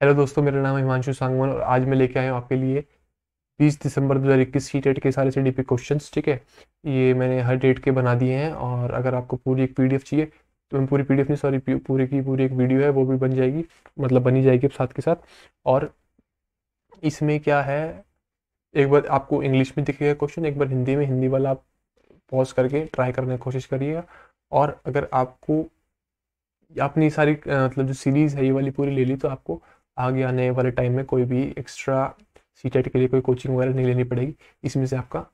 Hello दोस्तों, मेरा नाम है हिमांशु सांगवान और आज मैं लेके आया हूँ आपके लिए 20 दिसंबर 2021 सी टेट के सारे सीडीपी क्वेश्चंस। ठीक है, ये मैंने हर डेट के बना दिए हैं और अगर आपको पूरी एक पीडीएफ चाहिए तो मैं पूरी पीडीएफ नहीं, सॉरी, पूरी की पूरी एक वीडियो है वो भी बन जाएगी, मतलब बनी जाएगी अब साथ के साथ। और इसमें क्या है, एक बार आपको इंग्लिश में दिखेगा क्वेश्चन, एक बार हिंदी में, हिंदी वाला आप पॉज करके ट्राई करने की कोशिश करिएगा। और अगर आपको अपनी सारी मतलब जो सीरीज़ है ये वाली पूरी ले ली तो आपको आगे आने वाले टाइम में कोई भी एक्स्ट्रा सीटेट के लिए कोई कोचिंग वगैरह नहीं लेनी पड़ेगी। इसमें से आपका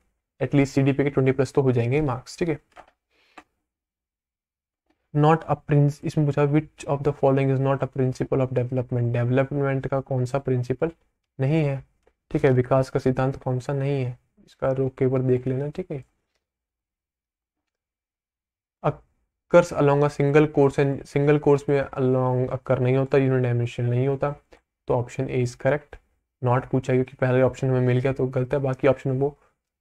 एटलीस्ट सीडीपी के 20+ तो हो जाएंगे मार्क्स। ठीक है, नॉट अ प्रिंस, इसमें पूछा विच of the following is not a principle of development. Development का कौन सा प्रिंसिपल नहीं है? ठीक है, विकास का सिद्धांत कौन सा नहीं है? इसका रोक के ऊपर देख लेना। ठीक है, occurs along a single course, and single course में अलोंग अकर नहीं होता, यूनिडायमेंशनल नहीं होता, तो option A is correct. Not पूछा क्योंकि पहले ऑप्शन में मिल गया तो गलत है, बाकी ऑप्शन वो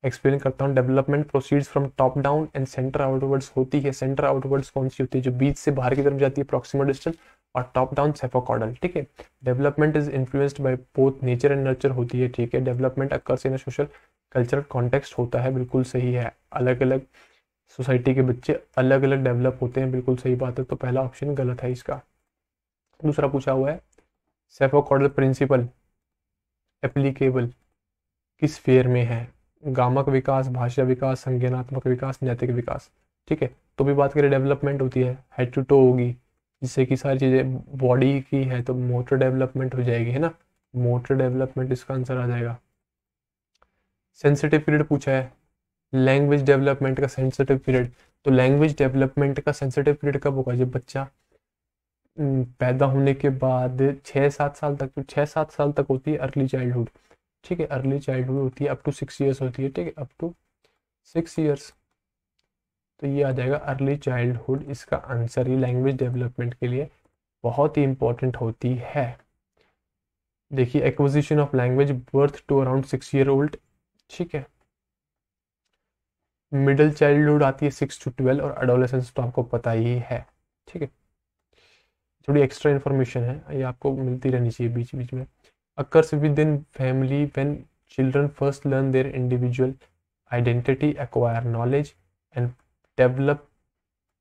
एक्सप्लेन करता हूँ। Development proceeds from top down and centre outwards होती है। सेंटर आउटवर्ड्स कौन सी होती है? जो बीच से बाहर की तरफ जाती है, प्रॉक्सिमल डिस्टेंस, और टॉप डाउन सेफोकॉर्डल। ठीक है, development is influenced by both nature and nurture होती है। ठीक है, development occurs in social cultural context होता है, बिल्कुल सही है। अलग अलग सोसाइटी के बच्चे अलग अलग डेवलप होते हैं, बिल्कुल सही बात है, तो पहला ऑप्शन गलत है इसका। दूसरा पूछा हुआ है, सेफोकॉर्डल प्रिंसिपल एप्लीकेबल किस फेयर में है? गामक विकास, भाषा विकास, संज्ञानात्मक विकास, नैतिक विकास। ठीक है, तो भी बात करें डेवलपमेंट होती है, हेड टू टो होगी, जिससे कि सारी चीज़ें बॉडी की है तो मोटर डेवलपमेंट हो जाएगी, है ना। मोटर डेवलपमेंट इसका आंसर आ जाएगा। सेंसिटिव पीरियड पूछा है, लैंग्वेज डेवलपमेंट का सेंसिटिव पीरियड, तो लैंग्वेज डेवलपमेंट का सेंसिटिव पीरियड कब होगा? जब बच्चा पैदा होने के बाद 6-7 साल तक, तो 6-7 साल तक होती है अर्ली चाइल्डहुड। ठीक है, अर्ली चाइल्डहुड होती है, अप टू 6 ईयर्स होती है। ठीक है, अप टू 6 ईयर्स, तो ये आ जाएगा अर्ली चाइल्डहुड। इसका आंसर ही लैंग्वेज डेवलपमेंट के लिए बहुत ही इंपॉर्टेंट होती है। देखिए, acquisition of language birth to around 6 year old. ठीक है, मिडिल चाइल्डहुड आती है 6 to 12, और अडोलेसेंस तो आपको पता ही है। ठीक है, थोड़ी एक्स्ट्रा इन्फॉर्मेशन है, ये आपको मिलती रहनी चाहिए बीच बीच में। Occurs with in family when children first learn their individual identity, acquire knowledge and develop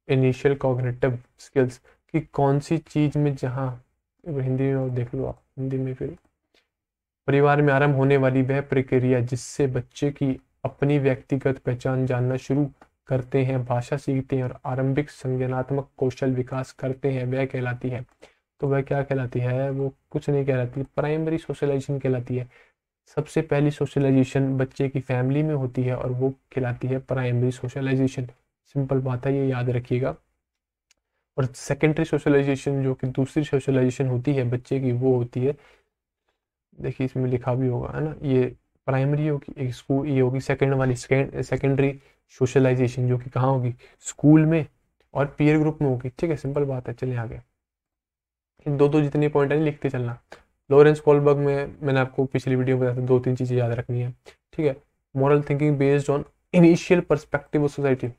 initial cognitive skills. कि कौन सी चीज़ में, जहाँ हिंदी में देख लो आप, हिंदी में फिर परिवार में आरंभ होने वाली वह प्रक्रिया जिससे बच्चे की अपनी व्यक्तिगत पहचान जानना शुरू करते हैं, भाषा सीखते हैं और आरंभिक संज्ञानात्मक कौशल विकास करते हैं, वह कहलाती है। तो वह क्या कहलाती है? वो कुछ नहीं कहलाती, प्राइमरी सोशलाइजेशन कहलाती है। सबसे पहली सोशलाइजेशन बच्चे की फैमिली में होती है और वो कहलाती है प्राइमरी सोशलाइजेशन। सिंपल बात है, ये याद रखिएगा। और सेकेंडरी सोशलाइजेशन, जो कि दूसरी सोशलाइजेशन होती है बच्चे की, वो होती है, देखिए इसमें लिखा भी होगा, है ना, ये प्राइमरी होगी, एक स्कूल, ये होगी सेकेंड वाली, सेकेंडरी सोशलाइजेशन, जो कि कहाँ होगी? स्कूल में और पीयर ग्रुप में होगी। ठीक है, सिंपल बात है। चलिए आगे, इन दो दो जितने पॉइंट है लिखते चलना। लॉरेंस कोलबर्ग में मैंने आपको पिछली वीडियो में बताया था, 2-3 चीज़ें याद रखनी है। ठीक है, moral thinking based on initial perspective of society.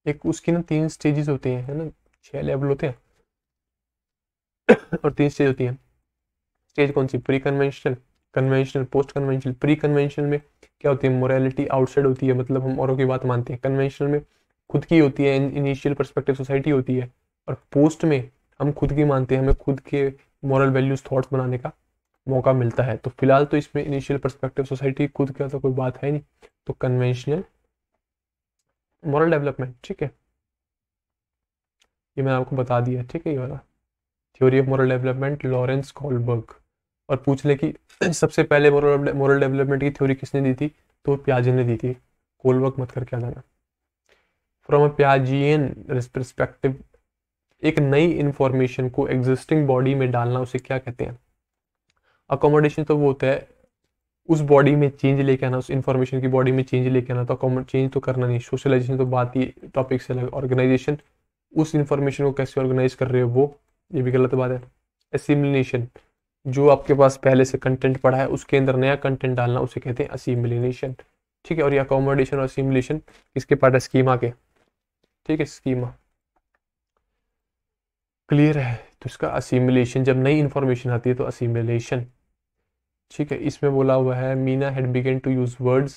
एक उसकी ना 3 स्टेजेस होती हैं, है ना, 6 लेवल होते हैं और 3 स्टेज होती हैं। स्टेज कौन सी? Pre conventional, conventional, post conventional. Pre conventional में क्या होती है? मोरालिटी आउटसाइड होती है, मतलब हम औरों की बात मानते हैं। कन्वेंशनल में खुद की होती है, इनिशियल पर्सपेक्टिव सोसाइटी होती है। और पोस्ट में हम खुद की मानते हैं, हमें खुद के मॉरल वैल्यूज थॉट्स बनाने का मौका मिलता है। तो फिलहाल तो इसमें इनिशियल पर्सपेक्टिव सोसाइटी, खुद का तो कोई बात है नहीं, तो कन्वेंशनल मॉरल डेवलपमेंट। ठीक है, ये मैंने आपको बता दिया। ठीक है, ये वाला theory of moral development, Lawrence Kohlberg. और पूछ ले कि सबसे पहले मॉरल डेवलपमेंट की थ्योरी किसने दी थी? तो पियाजे ने दी थी, कोलबर्ग मत करके आ जाना। फ्रॉम अ पियाजियन रिस्पेक्टिव, एक नई इंफॉर्मेशन को एग्जिस्टिंग बॉडी में डालना, उसे क्या कहते हैं? अकोमोडेशन तो वो होता है उस बॉडी में चेंज लेके आना, उस इंफॉर्मेशन की बॉडी में चेंज लेके आना, तो चेंज तो करना नहीं। सोशलाइजेशन तो बात ही टॉपिक से अलग। ऑर्गेनाइजेशन, उस इंफॉर्मेशन को कैसे ऑर्गेनाइज कर रहे हो, वो, ये भी गलत बात है। एसिमिलेशन, जो आपके पास पहले से कंटेंट पड़ा है उसके अंदर नया कंटेंट डालना, उसे कहते हैं असिमिलेशन। ठीक है, और ये अकोमोडेशन और असिमिलेशन किसके पार्ट है? स्कीमा के। ठीक है, स्कीमा। क्लियर है? तो इसका असिमिलेशन, जब नई इंफॉर्मेशन आती है तो असिमिलेशन। ठीक है, इसमें बोला हुआ है Meena had begun to use words,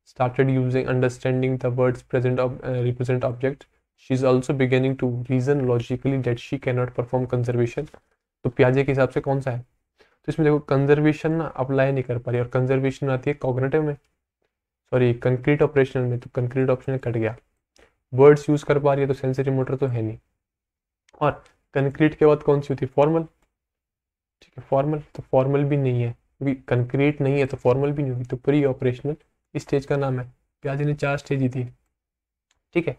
started using understanding the words present represent object, she is also beginning to reason logically that she can not perform conservation. तो प्याजे के हिसाब से कौन सा है? तो इसमें देखो कंजर्वेशन ना अप्लाई नहीं कर पा रही, और कंजर्वेशन आती है कॉग्निटिव में, सॉरी कंक्रीट ऑपरेशनल में, तो कंक्रीट ऑप्शन कट गया। वर्ड्स यूज कर पा रही है तो सेंसरी मोटर तो है नहीं, और कंक्रीट के बाद कौन सी होती है? फॉर्मल। ठीक है, फॉर्मल, तो फॉर्मल भी नहीं है क्योंकि कंक्रीट नहीं है तो फॉर्मल भी नहीं होगी, तो प्री ऑपरेशनल स्टेज का नाम है। प्याजे ने 4 स्टेज दी थी। ठीक है,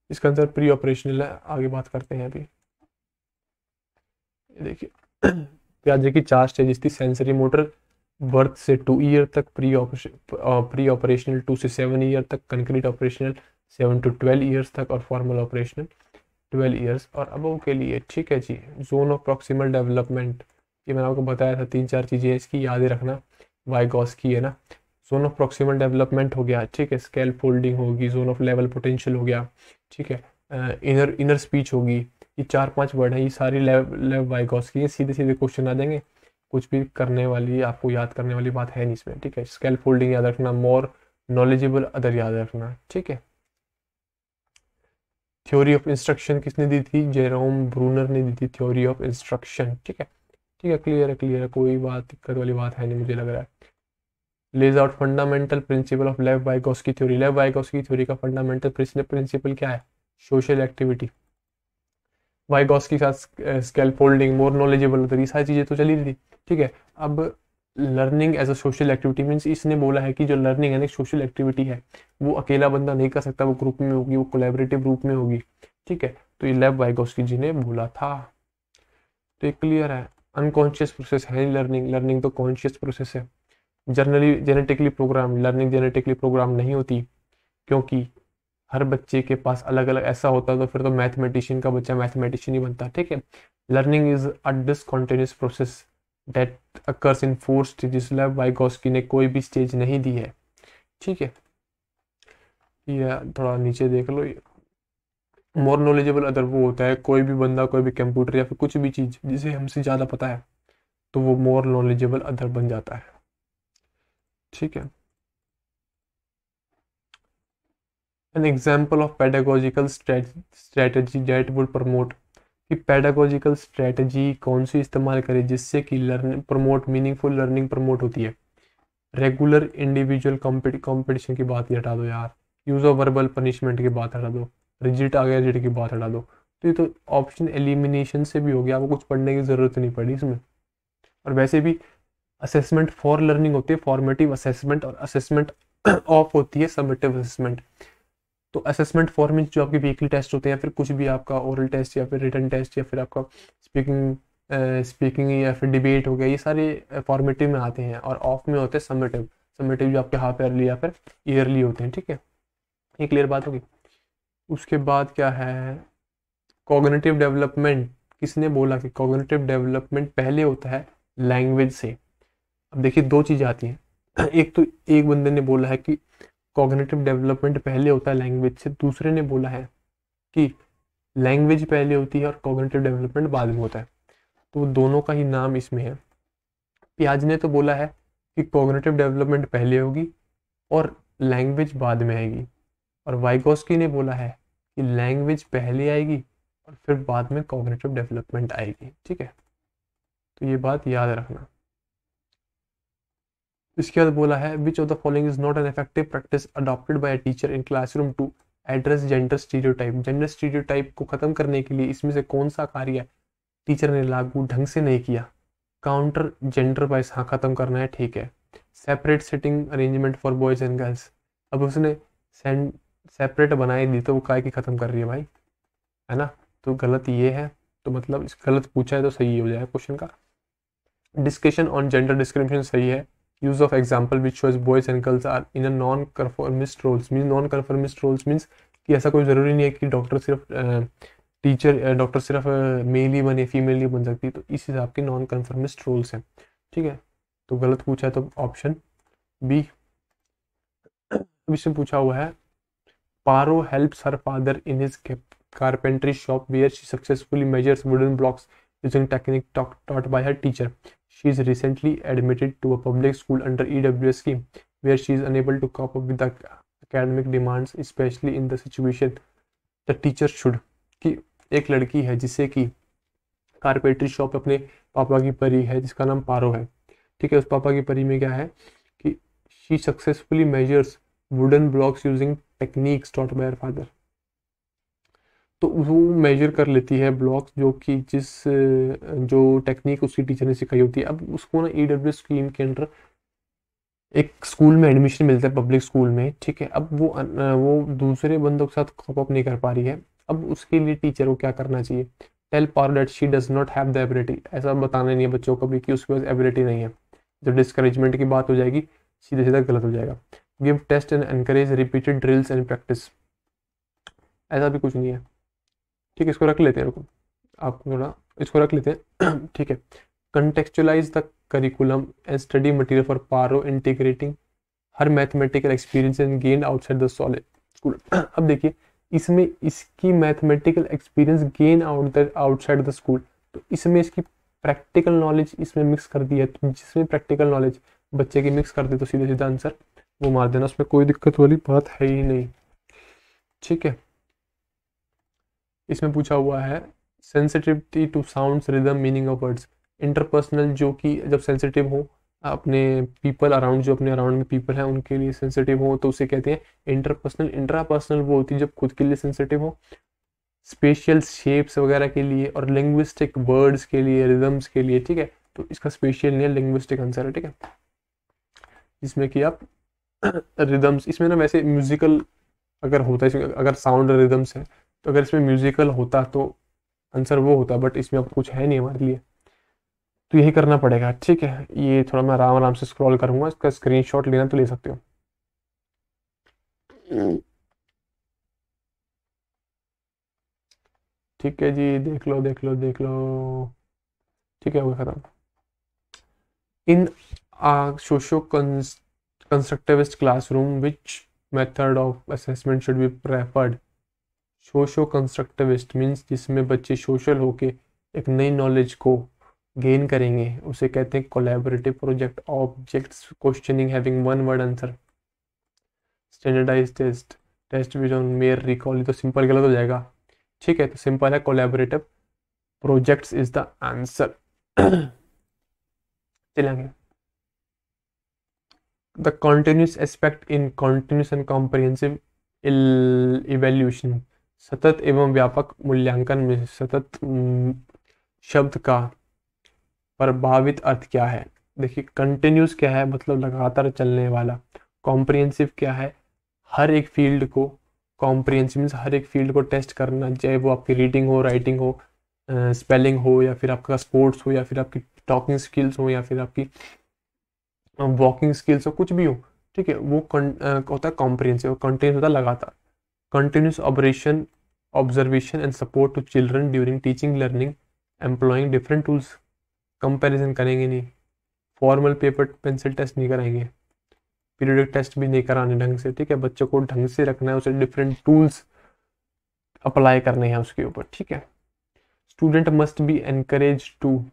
इसका आंसर प्री ऑपरेशनल है। आगे बात करते हैं अभी। ये देखिए प्याजे की 4 स्टेजेस थी। सेंसरी मोटर बर्थ से 2 ईयर तक, प्री ऑपरेशनल 2 से 7 ईयर तक, कंक्रीट ऑपरेशनल 7 to 12 ईयर्स तक, और फॉर्मल ऑपरेशनल 12 ईयर्स और अबव के लिए। ठीक है जी। जोन ऑफ प्रॉक्सिमल डेवलपमेंट, ये मैंने आपको बताया था, 3-4 चीज़ें इसकी याद ही रखना। वाइगॉस की है ना। जोन ऑफ प्रॉक्सिमल डेवलपमेंट हो गया, ठीक है, स्केल फोल्डिंग होगी, जोन ऑफ लेवल पोटेंशियल हो गया, ठीक है, इनर स्पीच होगी। ये 4-5 वर्ड है, ये सारी लेव वाइगॉस की, सीधे सीधे क्वेश्चन आ जाएंगे, कुछ भी करने वाली, आपको याद करने वाली बात है नहीं इसमें। ठीक है, स्केल फोल्डिंग याद रखना, मोर नॉलेजेबल अदर याद रखना। ठीक है, थ्योरी ऑफ इंस्ट्रक्शन किसने दी थी? जेरोम ब्रूनर ने दी थी थ्योरी ऑफ इंस्ट्रक्शन। ठीक है, ठीक है, क्लियर है, क्लियर है, कोई बात दिक्कत वाली बात है नहीं मुझे लग रहा है। लेज आउट फंडामेंटल प्रिंसिपल ऑफ लेव वाइगॉस्की थ्योरी। लेव वाइगॉस्की थ्योरी का फंडामेंटल प्रिंसिपल क्या है? Social activity. वाइगॉस्की के साथ स्केल फोल्डिंग, मोर नॉलेजेबल, तो ये सारी चीज़ें तो चली रही थी। ठीक है, अब learning as a social activity means इसने बोला है कि जो लर्निंग है ना सोशल एक्टिविटी है, वो अकेला बंदा नहीं कर सकता, वो ग्रुप में होगी, वो कोलैबोरेटिव ग्रुप में होगी। ठीक है, तो ये लेव वाइगॉस्की जी ने बोला था। तो ये क्लियर है। अनकॉन्शियस प्रोसेस है लर्निंग, लर्निंग तो कॉन्शियस प्रोसेस है। Generally genetically program, learning genetically program नहीं होती, क्योंकि हर बच्चे के पास अलग अलग ऐसा होता तो फिर तो मैथमेटिशियन का बच्चा मैथमेटिशियन ही बनता। ठीक है, learning is a discontinuous process that occurs in 4 stages. लेव वाइगॉस्की ने कोई भी स्टेज नहीं दी है। ठीक है, ये थोड़ा नीचे देख लो। मोर नॉलेजेबल अदर वो होता है कोई भी बंदा, कोई भी कंप्यूटर या फिर कुछ भी चीज़ जिसे हमसे ज़्यादा पता है, तो वो मोर नॉलेजेबल अदर बन जाता है। ठीक है, an example of pedagogical strategy that would promote, कि पेडागोजिकल स्ट्रेटजी कौन सी इस्तेमाल करें जिससे कि learning promote, meaningful learning promote होती है। रेगुलर इंडिविजुअल कंपटीशन की बात ही हटा दो यार, यूज ऑफ वर्बल पनिशमेंट की बात हटा दो, रिजिट आ गया, रिजिट की बात हटा दो। तो ये तो ऑप्शन एलिमिनेशन से भी हो गया, आपको कुछ पढ़ने की ज़रूरत नहीं पड़ी इसमें। और वैसे भी असेसमेंट फॉर लर्निंग होती है फॉर्मेटिव असेसमेंट, और असेसमेंट ऑफ होती है समेटिव असेसमेंट। तो असेसमेंट फॉर मीन्स जो आपके वीकली टेस्ट होते हैं, या फिर कुछ भी आपका ओरल टेस्ट या फिर रिटन टेस्ट या फिर आपका स्पीकिंग या फिर डिबेट हो गया, ये सारे फॉर्मेटिव में आते हैं, और ऑफ में होते हैं समेटिव। समेटिव जो आपके हाफ ईयरली या फिर ईयरली होते हैं। ठीक है, ये क्लियर बात होगी। उसके बाद क्या है? कॉग्निटिव डेवलपमेंट, किसने बोला कि कॉग्निटिव डेवलपमेंट पहले होता है लैंग्वेज से? अब देखिए 2 चीज़ें आती हैं एक तो एक बंदे ने बोला है कि कॉग्निटिव डेवलपमेंट पहले होता है लैंग्वेज से, दूसरे ने बोला है कि लैंग्वेज पहले होती है और कॉग्निटिव डेवलपमेंट बाद में होता है। तो दोनों का ही नाम इसमें है। पियाज ने तो बोला है कि कॉग्निटिव डेवलपमेंट पहले होगी और लैंग्वेज बाद में आएगी, और वाइगोस्की ने बोला है कि लैंग्वेज पहले आएगी और फिर बाद में कॉग्निटिव डेवलपमेंट आएगी। ठीक है, तो ये बात याद रखना। इसके बाद बोला है which of the following is not an effective practice adopted by a teacher in classroom to address gender stereotype. Gender stereotype को खत्म करने के लिए इसमें से कौन सा कार्य टीचर ने लागू ढंग से नहीं किया? काउंटर जेंडर वाइज, हाँ खत्म करना है, ठीक है। Separate sitting arrangement for boys and girls, अब उसने सेपरेट बनाई दी तो वो काय की खत्म कर रही है भाई, है ना? तो गलत ये है, तो मतलब इस गलत पूछा है तो सही हो जाएगा क्वेश्चन का। डिस्कशन ऑन जेंडर डिस्क्रिमिनेशन सही है। Use of example which shows boys and girls are in a non conformist roles, mean non conformist roles means कि ऐसा कोई ज़रूरी नहीं है कि डॉक्टर सिर्फ डॉक्टर सिर्फ मेल ही बने, फीमेल ही बन सकती, तो इस हिसाब के नॉन कन्फर्मिस्ट रोल्स हैं। ठीक है, तो गलत पूछा है तो ऑप्शन बी। इसमें पूछा हुआ है Paro helps her father in his carpentry shop where she successfully measures wooden blocks using technique taught by her teacher. She is recently admitted to a public school under EWS scheme, where she is unable to cope up with the academic demands, especially in the situation the teacher should. कि एक लड़की है जिसे कि carpentry shop अपने पापा की परी है जिसका नाम पारो है, ठीक है। उस पापा की परी में क्या है कि she successfully measures wooden blocks using techniques taught by her father. तो वो मेजर कर लेती है ब्लॉक्स जो कि जो टेक्निक उसकी टीचर ने सिखाई होती है। अब उसको ना EWS स्कीम के अंडर एक स्कूल में एडमिशन मिलता है, पब्लिक स्कूल में, ठीक है। अब वो दूसरे बंदों के साथ कॉप अप नहीं कर पा रही है। अब उसके लिए टीचर को क्या करना चाहिए? Tell Paro that she does not have the ability. ऐसा बताना नहीं है बच्चों को भी कि उसके पास एबिलिटी नहीं है। जो डिस्करेजमेंट की बात हो जाएगी सीधे सीधा गलत हो जाएगा। Give test and encourage repeated drills and practice, ऐसा भी कुछ नहीं है, ठीक है। इसको रख लेते हैं, रुको आपको थोड़ा इसको रख लेते हैं ठीक है। Contextualise the curriculum and study material for Paro integrating her mathematical experience and gain outside the solid school. अब देखिए इसमें इसकी mathematical experience gain outside the school, तो इसमें इसकी प्रैक्टिकल नॉलेज इसमें मिक्स कर दी है। तो जिसमें प्रैक्टिकल नॉलेज बच्चे की मिक्स कर दी तो सीधे सीधा आंसर वो मार देना, उसमें कोई दिक्कत वाली बात है ही नहीं, ठीक है। इसमें पूछा हुआ है sensitivity to sounds rhythm meaning of words. Interpersonal जो कि जब सेंसिटिव हो अपने पीपल अराउंड, जो अपने अराउंड में पीपल हैं उनके लिए सेंसिटिव हो तो उसे कहते हैं इंटरपर्सनल। इंट्रापर्सनल वो होती है जब खुद के लिए सेंसिटिव हो, स्पेशियल शेप्स वगैरह के लिए, और लिंग्विस्टिक वर्ड्स के लिए, रिदम्स के लिए, ठीक है। तो इसका स्पेशियल नहीं है, लिंग्विस्टिक आंसर है, ठीक है। जिसमें कि आप रिदम्स, इसमें ना वैसे म्यूजिकल अगर होता है, अगर साउंड रिदम्स है तो अगर इसमें म्यूजिकल होता तो आंसर वो होता, बट इसमें अब कुछ है नहीं हमारे लिए, तो यही करना पड़ेगा, ठीक है। ये थोड़ा मैं आराम आराम से स्क्रॉल करूंगा, इसका स्क्रीनशॉट लेना तो ले सकते हो। ठीक है जी, देख लो देख लो देख लो, ठीक है, हो गया खत्म। In socio constructivist classroom which method of assessment should be preferred. Socio constructivist means जिसमें बच्चे सोशल होके एक नई नॉलेज को गेन करेंगे, उसे कहते हैं collaborative project. Objects questioning having one word answer, standardize test, test which on mere recall, तो सिंपल गलत हो जाएगा, ठीक है। तो सिंपल है collaborative projects is the answer. चलेंगे the continuous aspect in continuous and comprehensive evaluation. सतत एवं व्यापक मूल्यांकन में सतत शब्द का प्रभावित अर्थ क्या है? देखिए कंटिन्यूस क्या है, मतलब लगातार चलने वाला। कॉम्प्रिहेंसिव क्या है? हर एक फील्ड को, कॉम्प्रिहेंसिव मीन्स हर एक फील्ड को टेस्ट करना, चाहे वो आपकी रीडिंग हो, राइटिंग हो, स्पेलिंग हो, या फिर आपका स्पोर्ट्स हो, या फिर आपकी टॉकिंग स्किल्स हो, या फिर आपकी वॉकिंग स्किल्स हो, कुछ भी हो, ठीक है। वो होता है कॉम्प्रिहेंसिव। कंटिन्यूस होता है लगातार। Continuous operation, observation and support to children during teaching learning employing different tools. Comparison करेंगे नहीं, फॉर्मल पेपर पेंसिल टेस्ट नहीं कराएंगे, पीरियडिक टेस्ट भी नहीं कराने ढंग से, ठीक है। बच्चों को ढंग से रखना है, उसे डिफरेंट टूल्स अप्लाई करने हैं उसके ऊपर, ठीक है। Student must be encourage to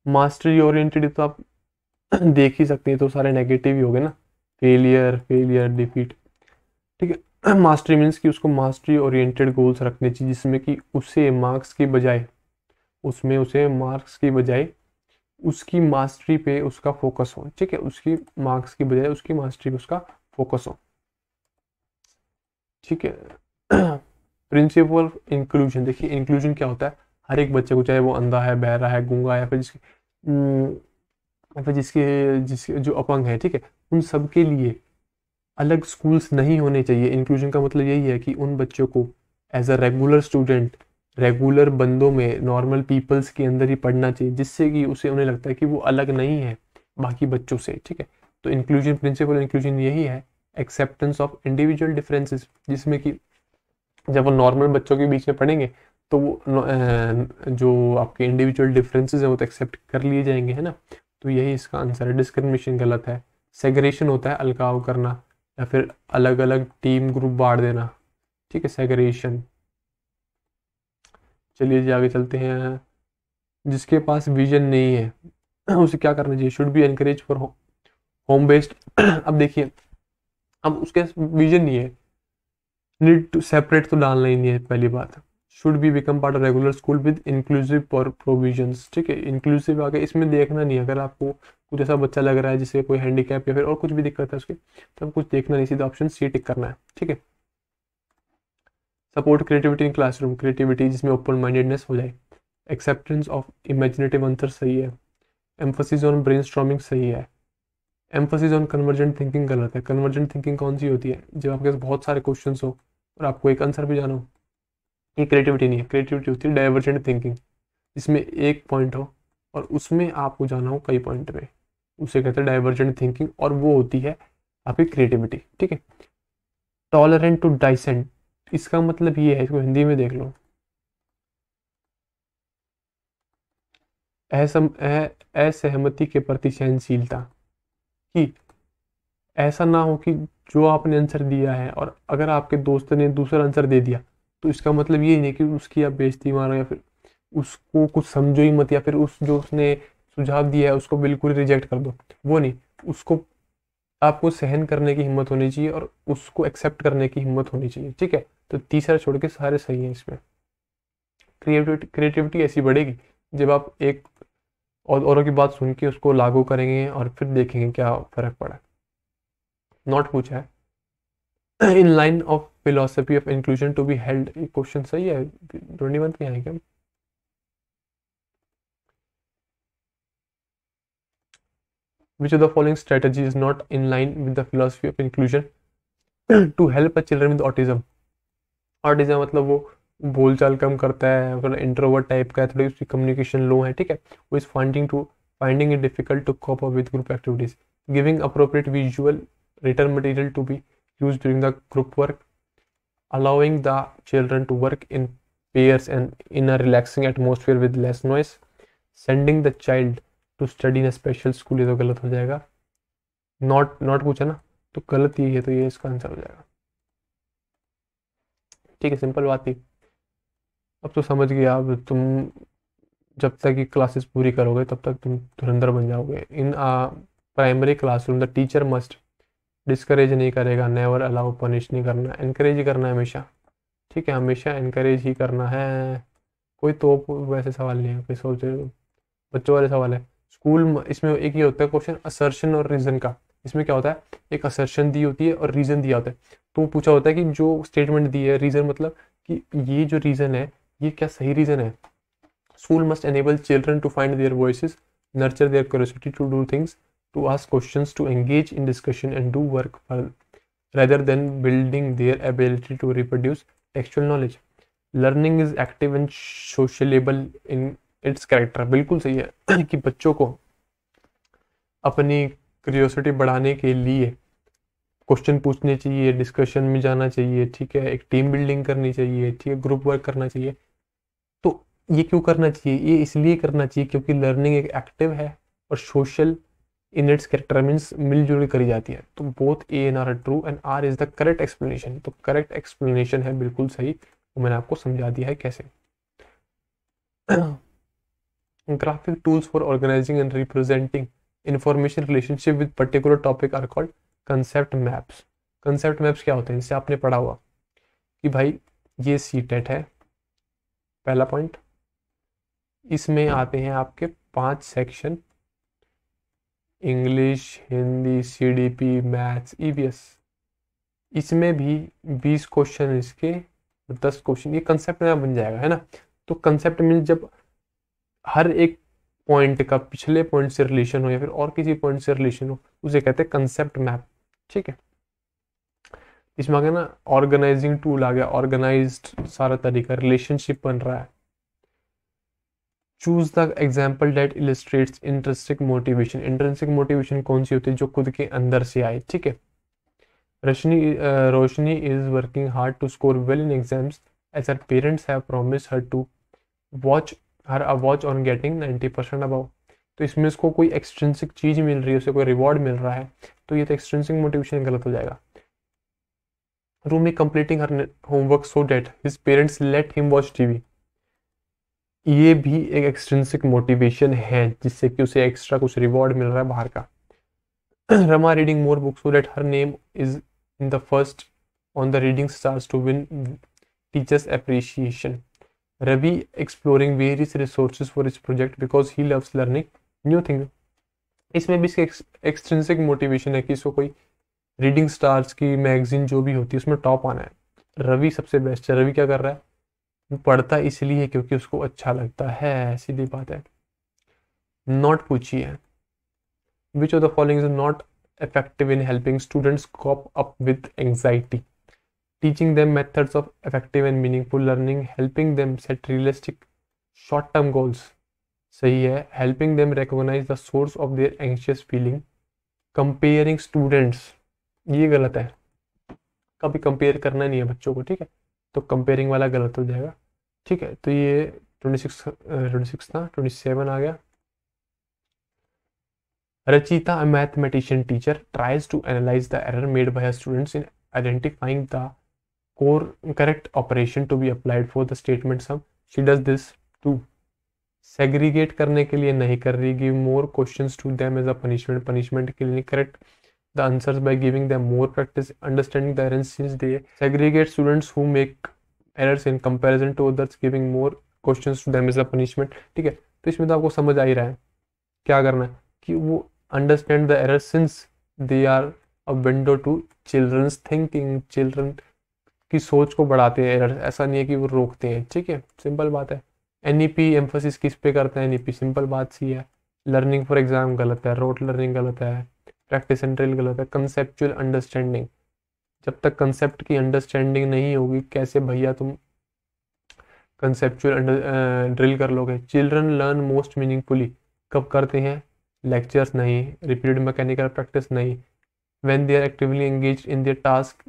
mastery oriented, तो आप देख ही सकते हैं, तो सारे नेगेटिव ही हो गए ना, फेलियर, फेलियर, डिफीट, ठीक है। मास्टरी मीन्स कि उसको मास्टरी ओरिएंटेड गोल्स रखने चाहिए, जिसमें कि उसे मार्क्स की बजाय, उसमें उसे मार्क्स की बजाय उसकी मास्टरी पे उसका फोकस हो, ठीक है। उसकी मार्क्स की बजाय उसकी मास्टरी पे उसका फोकस हो, ठीक है। प्रिंसिपल ऑफ इंक्लूजन, देखिए इंक्लूजन क्या होता है? हर एक बच्चे को, चाहे वो अंधा है, बहरा है, गूंगा है, या फिर जिसके जो अपंग है, ठीक है, उन सब के लिए अलग स्कूल्स नहीं होने चाहिए। इंक्लूजन का मतलब यही है कि उन बच्चों को as a regular student, regular बंदों में, नॉर्मल पीपल्स के अंदर ही पढ़ना चाहिए, जिससे कि उन्हें लगता है कि वो अलग नहीं है बाकी बच्चों से, ठीक है। तो इंक्लूजन, प्रिंसिपल इंक्लूजन यही है, एक्सेप्टेंस ऑफ इंडिविजुअल डिफरेंसेस, जिसमें कि जब वो नॉर्मल बच्चों के बीच में पढ़ेंगे तो वो जो आपके इंडिविजुअल डिफरेंसेस हैं वो तो एक्सेप्ट कर लिए जाएंगे, है ना। तो यही इसका आंसर है। डिस्क्रिमिनेशन गलत है। सेग्रेगेशन होता है अलगाव करना, या फिर अलग अलग टीम ग्रुप बांट देना, ठीक है, सेग्रेगेशन। चलिए जी आगे चलते हैं। जिसके पास विजन नहीं है उसे क्या करना चाहिए? Should be encourage for home based अब देखिए, अब उसके विजन नहीं है, नीड टू सेपरेट तो डालना ही नहीं है पहली बात। Should be become part of regular school with inclusive provisions, ठीक है, इंक्लूसिव आगे इसमें देखना नहीं है। अगर आपको कुछ ऐसा बच्चा लग रहा है जिसे कोई हैंडीकैप या फिर और कुछ भी दिक्कत है उसके, तब कुछ देखना नहीं, सीधा ऑप्शन सी टिक करना है, ठीक है। Support creativity in classroom, creativity जिसमें ओपन माइंडेडनेस हो जाए। एक्सेप्टेंस ऑफ इमेजिनेटिव आंसर सही है। एम्फोसिस ऑन ब्रेनस्टॉर्मिंग सही है। एम्फोसिस ऑन कन्वर्जेंट थिंकिंग गलत है। कन्वर्जेंट थिंकिंग कौन सी होती है? जब आपके पास बहुत सारे क्वेश्चन हो और आपको एक आंसर भी जाना हो। ये क्रिएटिविटी नहीं है, क्रिएटिविटी होती है डाइवर्जेंट थिंकिंग, जिसमें एक पॉइंट हो और उसमें आपको जाना हो कई पॉइंट पे, उसे कहते हैं डाइवर्जेंट थिंकिंग, और वो होती है आपकी क्रिएटिविटी, ठीक है। टॉलरेंट टू डाइसेंट, इसका मतलब ये है, इसको हिंदी में देख लो, असहमति के प्रति सहनशीलता, कि ऐसा ना हो कि जो आपने आंसर दिया है और अगर आपके दोस्त ने दूसरा आंसर दे दिया तो इसका मतलब ये नहीं कि उसकी आप बेइज्जती मारो या फिर उसको कुछ समझो ही मत, या फिर उस जो उसने सुझाव दिया है उसको बिल्कुल रिजेक्ट कर दो, वो नहीं। उसको आपको सहन करने की हिम्मत होनी चाहिए और उसको एक्सेप्ट करने की हिम्मत होनी चाहिए, ठीक है। तो तीसरा छोड़ के सारे सही हैं इसमें। क्रिएटिविटी ऐसी बढ़ेगी जब आप एक और औरों की बात सुन के उसको लागू करेंगे और फिर देखेंगे क्या फर्क पड़ा। नॉट पूछा है in line of philosophy of inclusion to be held, ये क्वेश्चन सही है, 21 में आए क्या? Which of the following strategy is not in line with the philosophy of inclusion to help a children with autism? Autism मतलब वो बोलचाल कम करता है, फिर इंट्रोवर्ट टाइप का है, थोड़ी उसकी कम्युनिकेशन लो है, ठीक है। वो is finding it difficult to cope up with group activities, giving appropriate visual return material to be used during the group work, allowing the children to work in pairs and in a relaxing atmosphere with less noise, sending the child to study in a special school, ये तो गलत हो जाएगा। Not पूछा ना, तो गलत ये है, तो ये इसका आंसर हो जाएगा, ठीक है। सिंपल बात थी, अब तो समझ गया। अब तुम जब तक ये क्लासेस पूरी करोगे तब तक तुम धुरंधर बन जाओगे। In primary classroom the teacher must discourage नहीं करेगा, नेवर अलाउ, पनिश नहीं करना, एनकरेज ही करना है हमेशा, ठीक है, हमेशा एनकरेज ही करना है। कोई तो वैसे सवाल नहीं है, कोई सोच रहे हो बच्चों वाले सवाल है। स्कूल इसमें एक ही होता है क्वेश्चन, असर्शन और रीजन का। इसमें क्या होता है, एक असर्शन दी होती है और रीजन दिया होता है, तो वो पूछा होता है कि जो स्टेटमेंट दी है, रीजन मतलब कि ये जो रीजन है ये क्या सही रीजन है। School must enable children to find their voices, nurture their curiosity to do things, to ask questions, to engage in discussion and do work rather than building their ability to reproduce textual knowledge. Learning is active and sociable in its character, बिल्कुल सही है कि बच्चों को अपनी curiosity बढ़ाने के लिए क्वेश्चन पूछने चाहिए, डिस्कशन में जाना चाहिए, ठीक है, एक टीम बिल्डिंग करनी चाहिए, ठीक है, ग्रुप वर्क करना चाहिए। तो ये क्यों करना चाहिए? ये इसलिए करना चाहिए क्योंकि लर्निंग एक एक्टिव है और social in its character, means मिलजुल करी जाती है। तो both A and R true and R is the correct explanation. तो करेक्ट एक्सप्लेनेशन है बिल्कुल सही, वो मैंने आपको समझा दिया है कैसे। Graphic tools for organising and representing information relationship with particular topic are called concept maps. Concept maps क्या होते हैं? इससे आपने पढ़ा हुआ कि भाई ये सीटेट है, पहला पॉइंट, इसमें आते हैं आपके 5 section, English, Hindi, CDP, maths, EVS. इसमें भी 20 क्वेश्चन, इसके 10 क्वेश्चन, ये कंसेप्ट में बन जाएगा, है ना। तो कंसेप्ट मीन जब हर एक पॉइंट का पिछले पॉइंट से रिलेशन हो या फिर और किसी पॉइंट से रिलेशन हो, उसे कहते हैं कंसेप्ट मैप, ठीक है। इसमें आ गया ना ऑर्गेनाइजिंग टूल, आ गया ऑर्गेनाइज्ड सारा तरीका, रिलेशनशिप बन रहा है। Choose the example that illustrates intrinsic motivation. Intrinsic motivation कौन सी होती है? जो खुद के अंदर से आए, ठीक है। Roshni is working hard to score well in exams as her parents have promised her to watch her a watch on getting 90% above. तो इसमें इसको कोई एक्सट्रिंसिक चीज मिल रही है, उसे कोई रिवॉर्ड मिल रहा है, तो ये तो एक्सट्रिंसिक मोटिवेशन गलत हो जाएगा। Rumi completing her homework so that his parents let him watch TV. ये भी एक एक्सट्रिंसिक मोटिवेशन है जिससे कि उसे एक्स्ट्रा कुछ रिवॉर्ड मिल रहा है बाहर का। Rama reading more books so that her name is in the first on the reading stars to win teachers appreciation. Ravi exploring various resources for his project because he loves learning new things. इसमें भी इसके extrinsic motivation है कि इसको कोई reading stars की magazine जो भी होती है उसमें टॉप आना है। रवि सबसे बेस्ट है। रवि क्या कर रहा है, वो पढ़ता इसलिए क्योंकि उसको अच्छा लगता है, सीधी बात है। नॉट पूछी है, which of the following is not effective in helping students cope up with anxiety. Teaching them methods of effective and meaningful learning, helping them set realistic short-term goals. सही है। Helping them recognize the source of their anxious feeling. Comparing students, ये गलत है, कभी compare करना नहीं है बच्चों को, ठीक है, तो कंपेयरिंग वाला गलत हो जाएगा, ठीक है। तो ये 26 था, 27 आ गया। Rachita, a mathematician teacher, tries to analyze the error made by her students in identifying the correct operation to be applied for the statement sum. She does this to segregate करने के लिए नहीं कर रही, give more questions to them as a punishment के लिए नहीं, correct the answers by giving them more practice understanding the errors since they segregate students who make errors in comparison to others, giving more questions to them as a punishment, ठीक है। तो इसमें तो आपको समझ आ ही रहा है क्या करना है कि वो understand the errors since they are a window to children's thinking, children की सोच को बढ़ाते हैं एरर, ऐसा नहीं है कि वो रोकते हैं, ठीक है, सिंपल बात है। एनईपी एम्फोसिस किस पे करते हैं, एनईपी सिंपल बात सी है। लर्निंग फॉर एग्जाम गलत है, रोट लर्निंग गलत है, प्रैक्टिस एंड ड्रिल गलत है। कंसेप्चुअल अंडरस्टैंडिंग, जब तक कंसेप्ट की अंडरस्टैंडिंग नहीं होगी कैसे भैया तुम कंसेप्चुअल ड्रिल कर लोगे। चिल्ड्रन लर्न मोस्ट मीनिंगफुली, कब करते हैं, लेक्चर्स नहीं, रिपीटेड मैकेनिकल प्रैक्टिस नहीं, when they are actively engage in their task,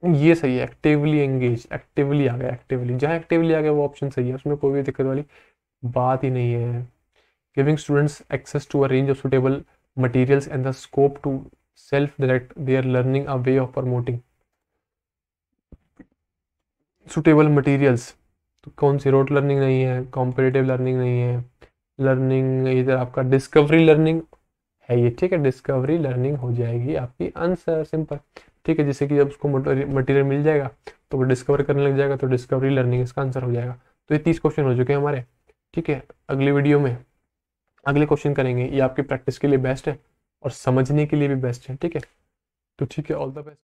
ये सही है। एक्टिवली एंगेज, एक्टिवली आ गया, एक्टिवली, जहाँ एक्टिवली आ गया वो ऑप्शन सही है, उसमें कोई भी दिक्कत वाली बात ही नहीं है। Giving students access to a range of suitable materials and the scope to self direct their learning, a way of promoting suitable materials. तो कौन सी, रोट लर्निंग नहीं है, कॉम्पिटिटिव लर्निंग नहीं है, लर्निंग इधर आपका डिस्कवरी लर्निंग है ये, ठीक है, डिस्कवरी लर्निंग हो जाएगी आपकी आंसर, सिंपल, ठीक है। जैसे कि जब उसको मटेरियल मिल जाएगा तो वो डिस्कवर करने लग जाएगा, तो डिस्कवरी लर्निंग इसका आंसर हो जाएगा। तो ये 30 क्वेश्चन हो चुके हैं हमारे, ठीक है। अगली वीडियो में अगले क्वेश्चन करेंगे, ये आपकी प्रैक्टिस के लिए बेस्ट है और समझने के लिए भी बेस्ट है, ठीक है। तो ठीक है, ऑल द बेस्ट।